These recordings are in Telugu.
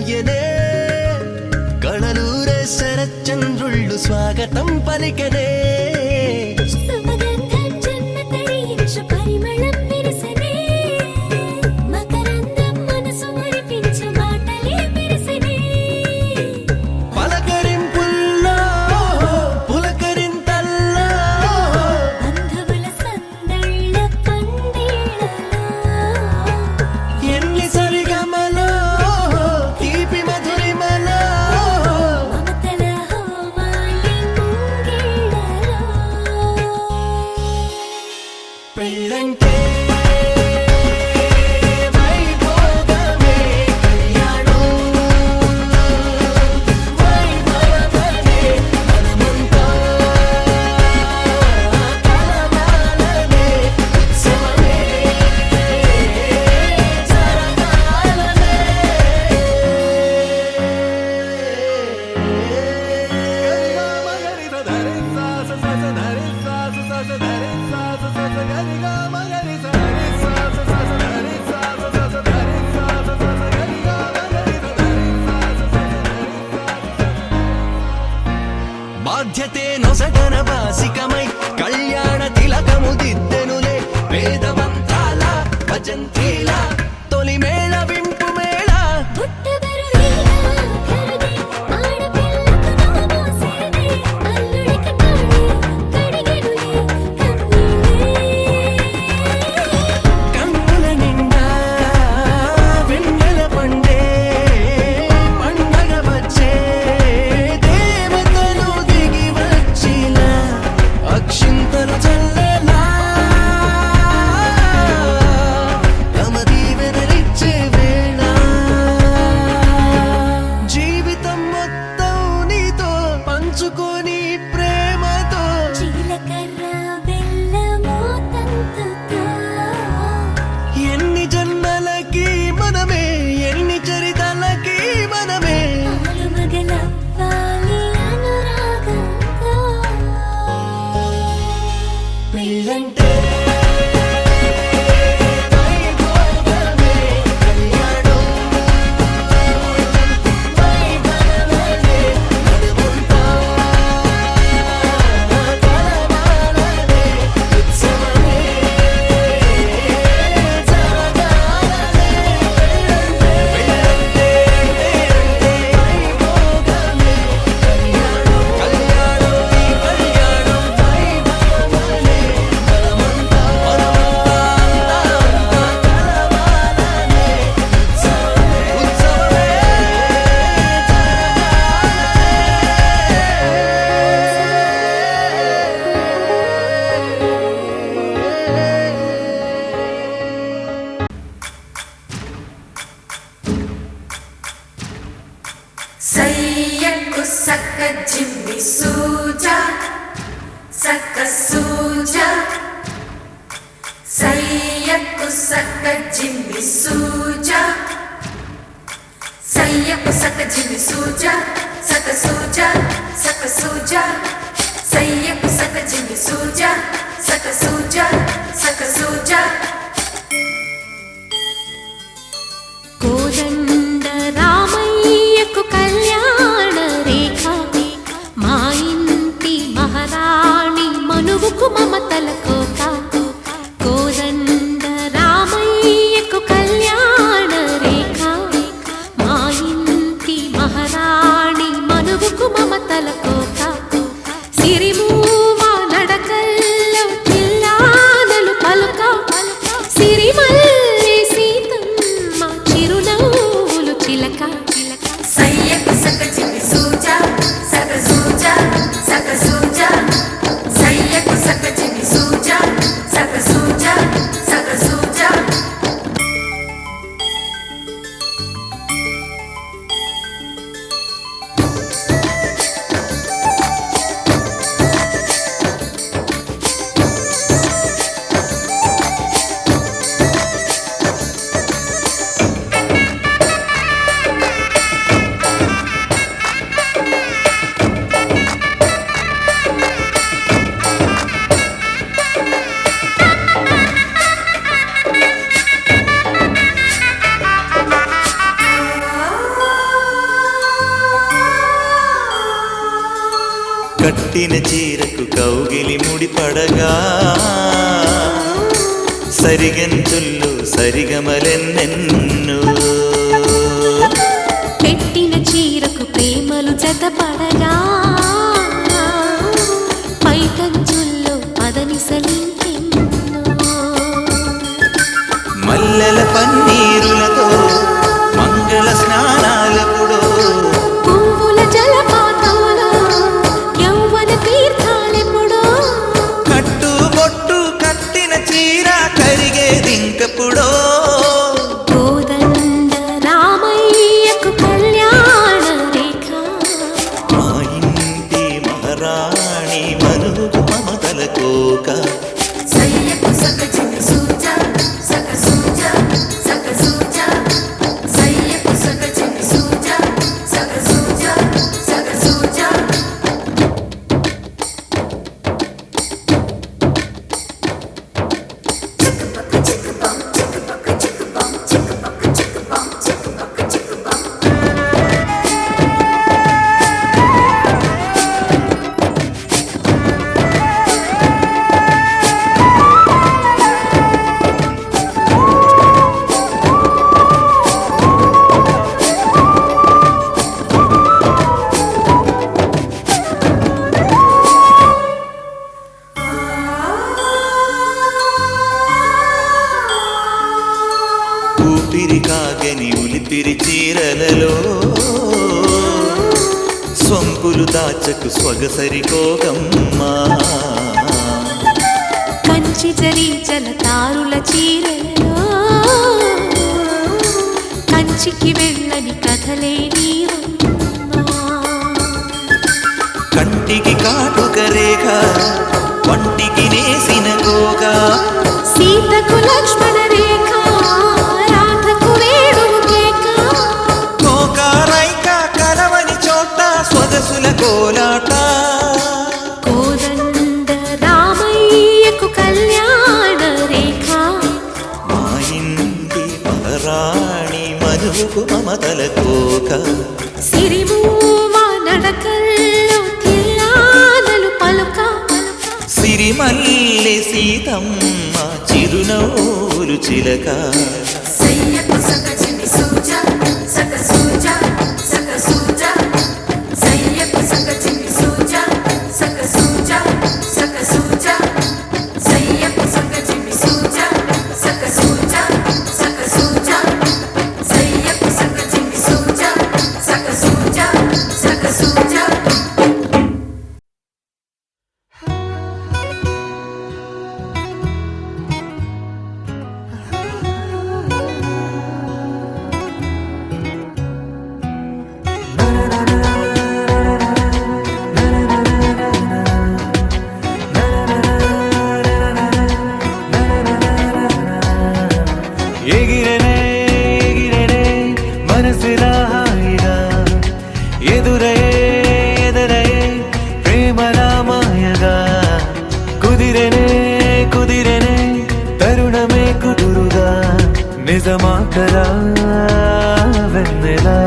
చెయ్యనే కళలూరే శరచంద్రుళ్ళు స్వాగతం పలికనే బాధ్యతే నొసగన వాసికమై కళ్యాణ తిలకము దిద్దెనులే వేదమంత్రాల భజంత్రీల తొలి మేళ వింపు మేళ కన్నుల నిండా వెన్నెల పండే పండగ వచ్చే అక్షింతలు చల్లేలా తమ దీవెనలిచ్చే వేళ జీవితం మొత్తం నీతో పంచుకొని ప్రేమతో జీలకర్ర బెల్లము తంతుతో ఎన్ని జన్మలకి మనమే ఎన్ని చరితలకి మనమే పెళ్ళంటే సయ్యకు సక్క జిమ్మి సూజా సక్క సూజా సయ్యకు సక్క జిమ్మి సూజా సయ్యకు సక్క జిమ్మి సూజా సక్క సూజా సక్క సూజా సయ్యకు సక్క జిమ్మి సూజా సక్క సూజా సక్క సూజా కోదండ రామయ్యకు కళ్యాణ రేఖ మా ఇంటి మహారాణి మనువుకు మమతల కోట కోదండ రామయ్యకు కళ్యాణ రేఖ మా ఇంటి మహారాణి మనువుకు మమతల కోట సిరిమూవ నడకల్లో చిల్లానలు పలుక సిరిమల్లె సీతమ్మ చిరునవ్వులు చిలక సయ్యకు సక్క జిమ్మి సూజా సక్క సూజా సక్క సూజా సయ్యకు సక్క జిమ్మి సూజా సక్క సూజా సక్క సూజా కట్టిన చీరకు కౌగిలి ముడిపడగా సరిగంతుల్లో సరిగమలెన్నెన్నో పెట్టిన చీరకు ప్రేమలు జతపడగా పైకంచుల్లో పదనిసలింకెన్నో మల్లెల పన్నీరులతో మంగళ స్నానాలెప్పుడో పువ్వుల జలపాతంలో యౌవన తీర్థాలెప్పుడో కట్టు బొట్టు కట్టిన చీర కరిగేదింకెప్పుడో కోదండ రామయ్యకు కళ్యాణ రేఖ మా ఇంటి మహారాణి మనుగు మమతల కోక సయ్యకు సక చిన్ని సూజా సక సూజా సక సూజా సయ్యకు సక చిన్ని సూజా సక సూజా సక సూజా చిక్కుపక్క చిక్కుపం చిక్కుపక్క చిక్కుపం చిక్కుపక్క చిక్కుపం చిక్కుపక్క చిక్కుపం ఊపిరి కాగని ఉలిపిరి చీరలలో స్వంపులు దాచకు స్వగసరి కోగమ్మా కంచి జరి జలతారుల చీరలో కంచికి వెళ్ళని కథలే నీవమ్మా కంటికి కాటుక రేఖ వంటికి నేసిన గోగా సీతకు లక్ష్మణ రేఖ రాధకు వేణువు కేక కోకారైక కలవని చోట స్వదసుల కోలాట కోదండ రామయ్యకు కళ్యాణ రేఖ మా ఇంటి మహారాణి మనుగు మమతల కోక సిరిమూవ నడకల్లో తిల్లానలు పలుక సిరిమల్లె సీతమ్మ చిరునవ్వులు చిలక సయ్యకు సక చిన్ని సూజా సక సూజా సక సూజా సయ్యకు సక చిన్ని సూజా సక సూజా సక సూజా సయ్యకు సక చిన్ని సూజా సక సూజా సక సూజా సయ్యకు సక చిన్ని సూజా సక సూజా సక సూజా ఎగిరెనే ఎగిరెనే మనసులా హాయిగా ఎదురయే ఎదరయే ప్రేమలా మాయగా కుదిరెనే కుదిరెనే తరుణమే కుదురుగా నిజమా కలా వెన్నెలా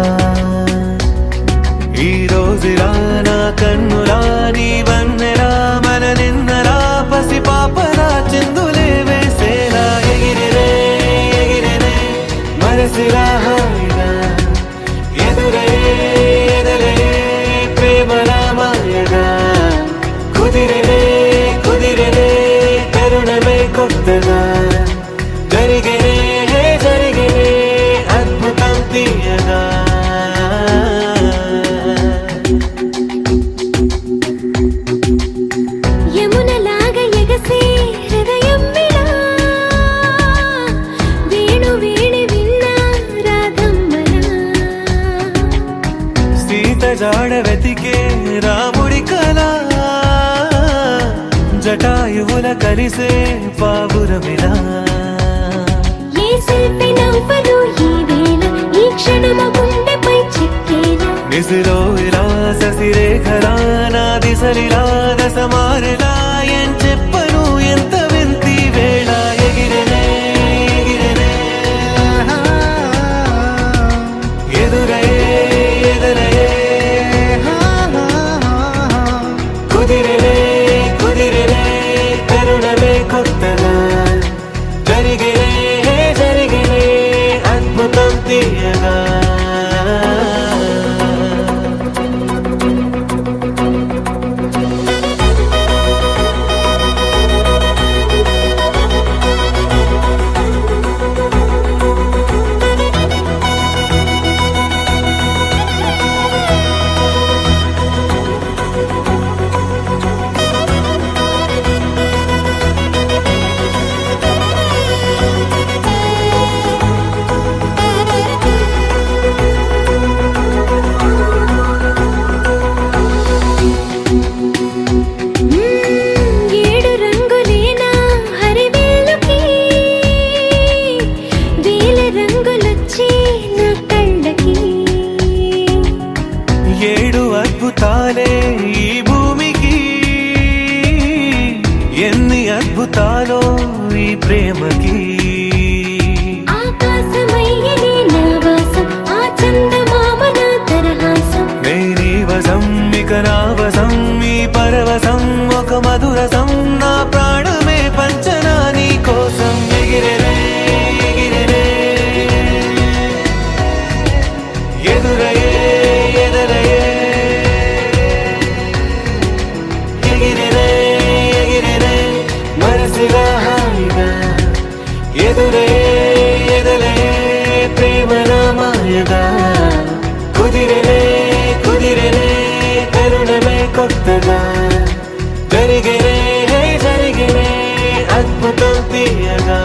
ఈ రోజులా నా కన్నులా నీ వన్నెలా మన నిన్నలా పసి పాపలా చిందులే వేసేలా ఎగిరెనే ఎగిరెనే మనసులా హాయిగా ఎదురయే ఎదరయే ప్రేమలా మాయగా కుదిరెనే కుదిరెనే తరుణమే కొత్తగా జరిగేనే జరిగేనే అద్భుతం తీయగా యమునలాగ ఎగసే హృదయం వినా వేణు వేణి విన్నా రాధమ్మనా సీత జాడ వెతికే రాముడి కళ జటాయువుల కలిసే పావురమిలా ఏ శిల్పి నవ్వదు ఈ వేళ ఈ క్షణము గుండెపై చిక్కేలా నిసిలో ఇలా ససిరేఖలా నా దిశలిలా దశమారిలా ఏం చెప్పను ఎంత వింతి వేళ ఎగిరెనే ఎగిరెనే ఎదురయే ఎదరయే ప్రేమకి ఆకాశమయ్యనే నా వాసం ఆ చందమామ నా తరహాసం నేనీ వసం ఇక నా వసం ఈ పరవశం ఒక మధురసం నా ప్రాణమే పంచనా నీ కోసం ఎగిరెనే ఎగిరెనే ఎదురయే ఎదరయే ఎగిరెనే ఎగిరెనే మనసుగా హాయిగా ఎదురే ఎదలయే ప్రేమ మాయగా కుదిరెనే కుదిరెనే కరుణమే కొత్తగా జరిగినే జరిగినే అద్భుతం తీయగా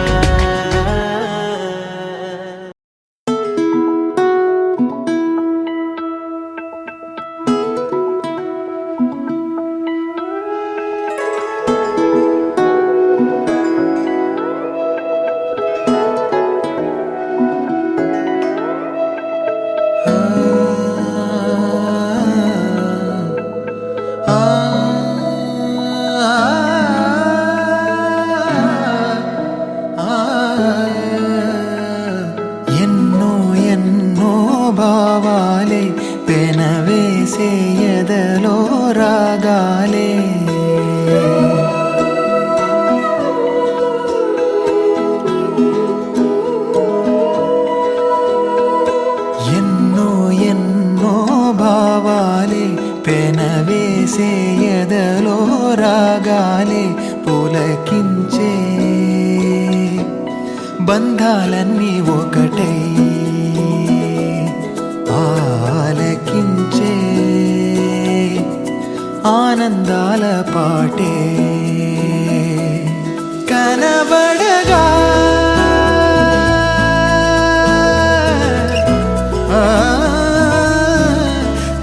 ఎన్నో ఎన్నో భావాలే పెనవేసే ఎదలో రాగాలే ఎన్నో ఎన్నో భావాలే పెనవేసే ఎదలో రాగాలే పులకించే బంధాలన్నీ ఒకటై ఆలకించే ఆనందాల పాటే కనబడగా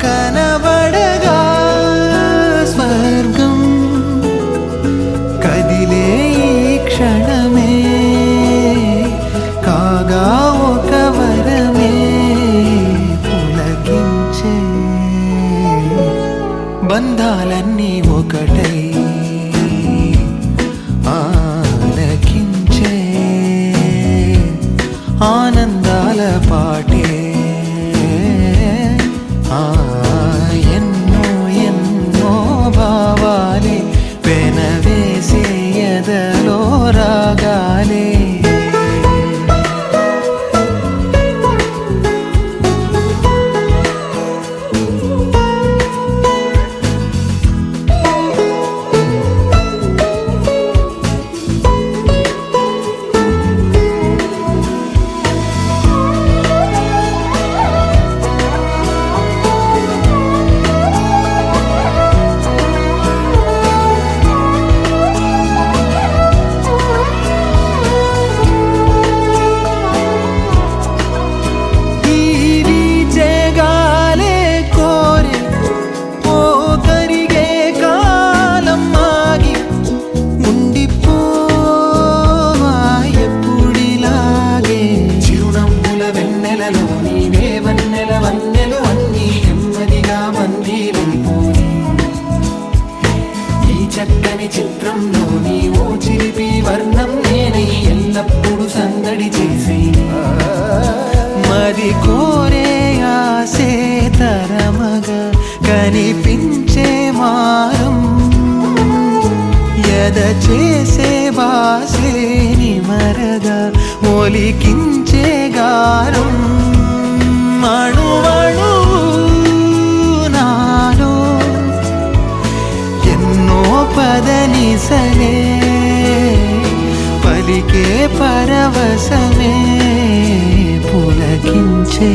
కనబడగా స్వర్గం కదిలే ఈ క్షణమే కాగా ఒక వరమే పులకించే బంధాలన్నీ ఒకటై ఆలకించే ఆనందాల పాటే ఎన్నో ఎన్నో భావాలే పెనవేసే ఎదలో రాగాలే చక్కని చిత్రంలోని ఓ చిలిపి వర్ణం నేనై ఎల్లప్పుడూ సందడి చేసి మది కోరే ఆసే తరమగా కనిపించే మారం ఎద చేసే బాసే నిమరగా ఒలికించే గారం అణువణు నాలో ఎన్నో పదనిసలే పలికే పరవశమే పులకించే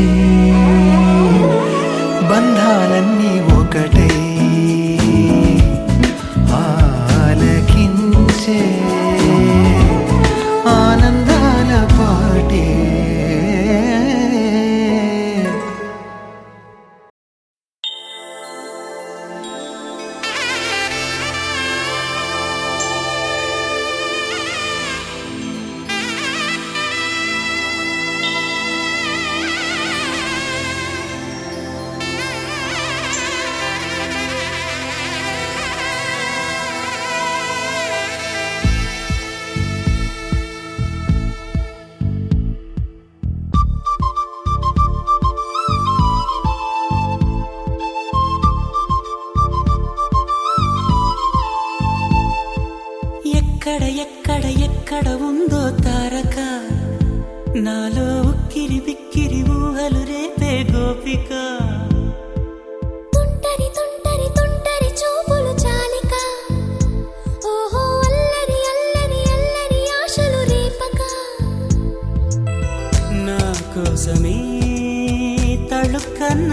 బంధాలన్నీ ఒకటై ఆలకించే ఆనందాల పాటే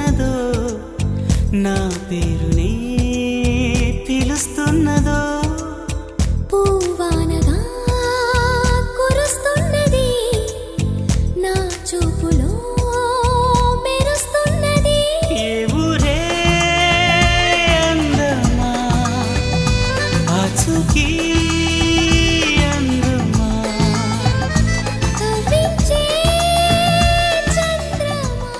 ఉన్నదో నా పేరునే పిలుస్తున్నదో పూవానగా కురుస్తున్నది నా చూపులో మెరుస్తున్నది ఏ ఊరే అందమా ఆచూకీ అందమా కవ్వించే చంద్రమా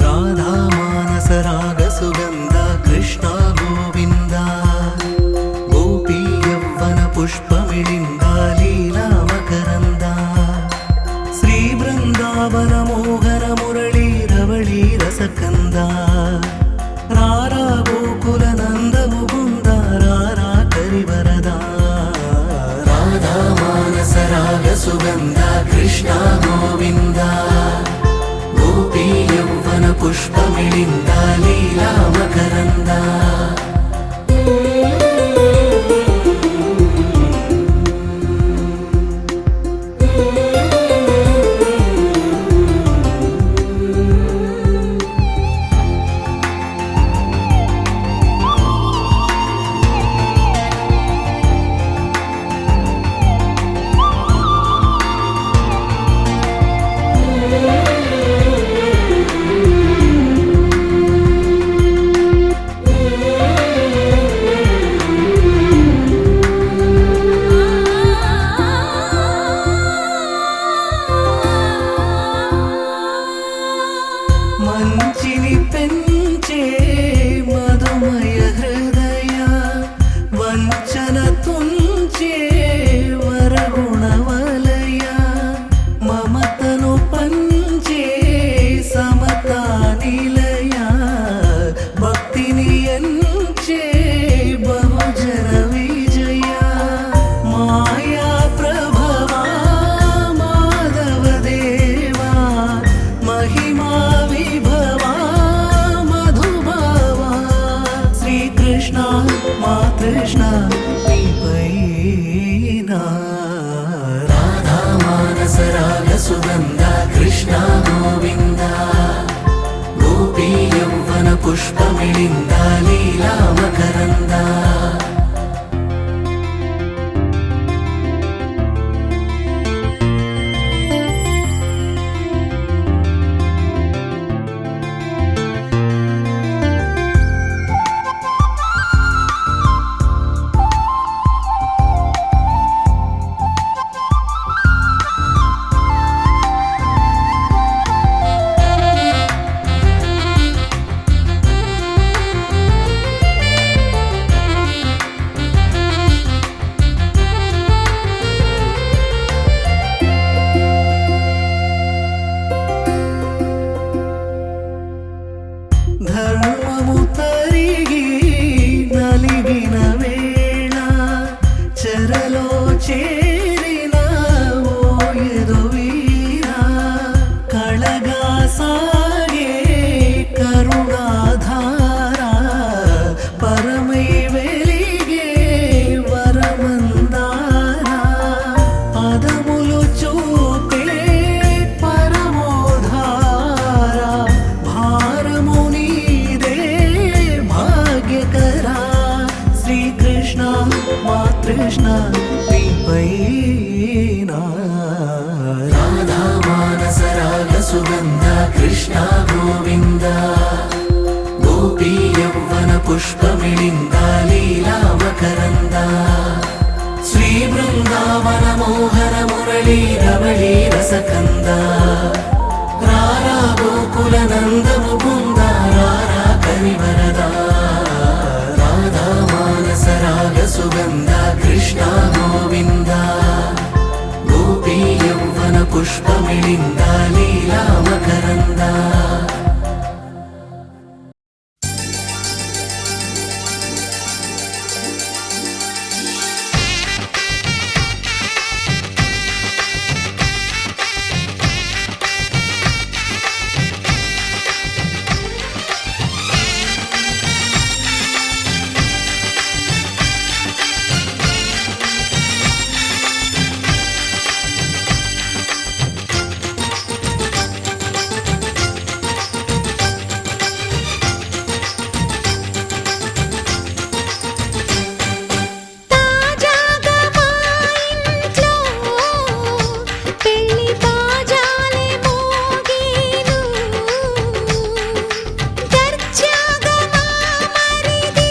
రాధా మానస రాగ సుగంధ కృష్ణ గోవింద గోపీ యవ్వన పుష్పమిళింద లీలా మకరంద శ్రీ బృందావన మోహన మురళీ రవళీ రసకంద రారా గోకుల నంద ముకుంద రారా కరివరద రాధా మానస రాగ సుగంధ కృష్ణ గోవింద గోపీ యవ్వన పుష్పమిళింద లీలా మకరంద మంచిని పెంచే మధుమయ హృదయ వంచన తుంచే వరగుణవలయ మమతను పంచే సమతా నిలయ భక్తిని ఎంచే బహుజన విజయ మాయా ప్రభవా మాధవ దేవా మహిమా విభవా మధుభావా శ్రీకృష్ణ మా కృష్ణ నీపైనా రాధా మానస రాగ సుగంధ కృష్ణ గోవింద గోపీ యవ్వన పుష్పమిళింద లీలా మకరంద ధర్మము తరిగి నలిగిన వేళ చెరలో చేరిన ఓ యదువీరా కళగా సాగే కరుణాధార పరమై వెలిగే వరమందార పదములు చూపే పరమోధార భారము నీదే భాగ్యకరా శ్రీకృష్ణ మా కృష్ణ నీపైనా రాధా మానస రాగ సుగంధ కృష్ణ గోవింద గోపీ యవ్వన పుష్పమిళింద లీలా మకరంద శ్రీ బృందావన మోహన మురళీ రవళీ రసకంద రారా గోకుల నంద ముకుంద రారా కరివరద రాధా మానస రాగ సుగంధ కృష్ణ గోవింద గోపీ యవ్వన ಪುಷ್ಪಮಿಳಿಂದ ಲೀಲಾ ಮಕರಂದ తాజాగా మా ఇంట్లో పెళ్లి బాజాలే మోగేను దర్జాగా మా మరిది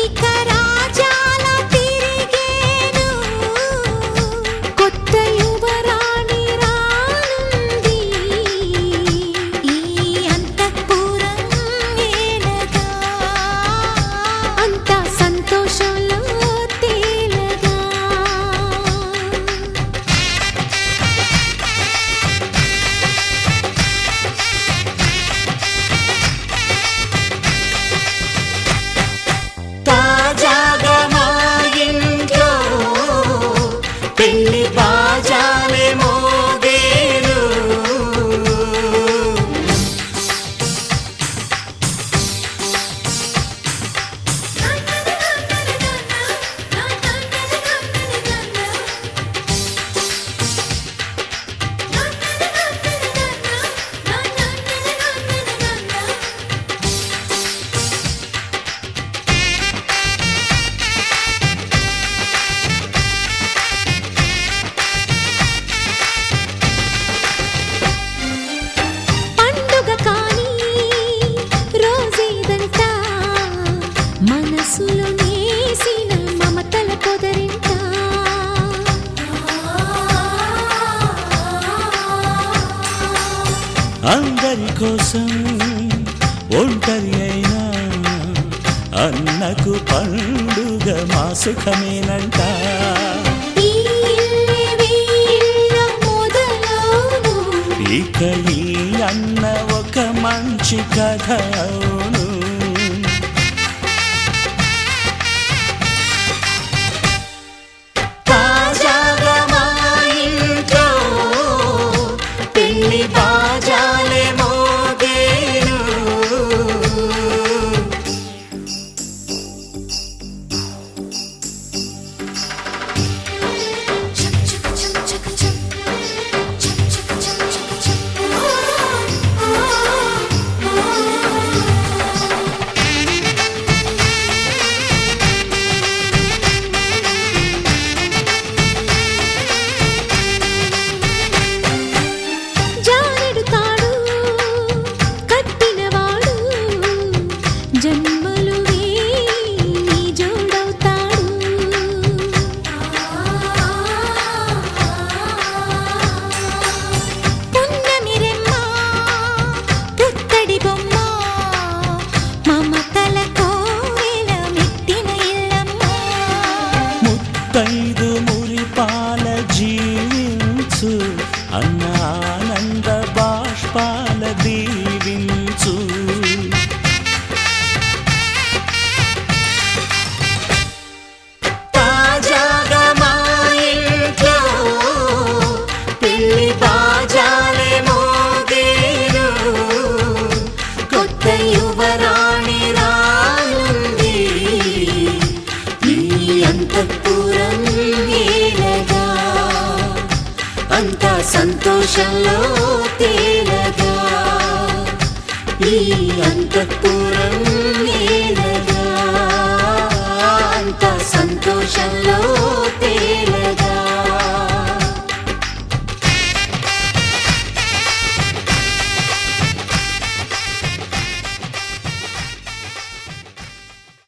ఇక రాజాల తిరిగేను కొత్త యువరాణి రానుంది ఈ అంతఃపురం ఏలగా అంతా సంతోషంలో తేలగా తాజాగా మా ఇంట్లో పెళ్లి బాజాలే మోగేను పండుగ కాని రోజేదంట మనసులో నేసిన మమతల పొదరింట అందరి కోసం ఒంటరి అయినా అన్నకు పండుగ మా సుఖమేనంట ఈ ఇల్లే వీళ్ళ మొదలవును ఇక ఈ అన్న ఒక మంచి కథ అవును తాజాగా మా ఇంట్లో పెళ్లి బాజాలే మోగేను జానెడు తాడు కట్టినవాడు జన్మలు వేయి జోడవుతాడు పున్నమి రెమ్మ పుత్తడి బొమ్మ మమతల కోవెల మెట్టిన ఇల్లమ్మ ముత్తైదు మురిపాల జీవించు అన్న ఆనంద బాష్పాల దీవించు తాజాగా మా ఇంట్లో పెళ్లి బాజాలే మోగేను కొత్త యువరాణి రానుంది ఈ అంతఃపురం ఏలగా అంతా సంతోషంలో తేలగా ఈ అంతఃపురం ఏలగా అంతా సంతోషంలో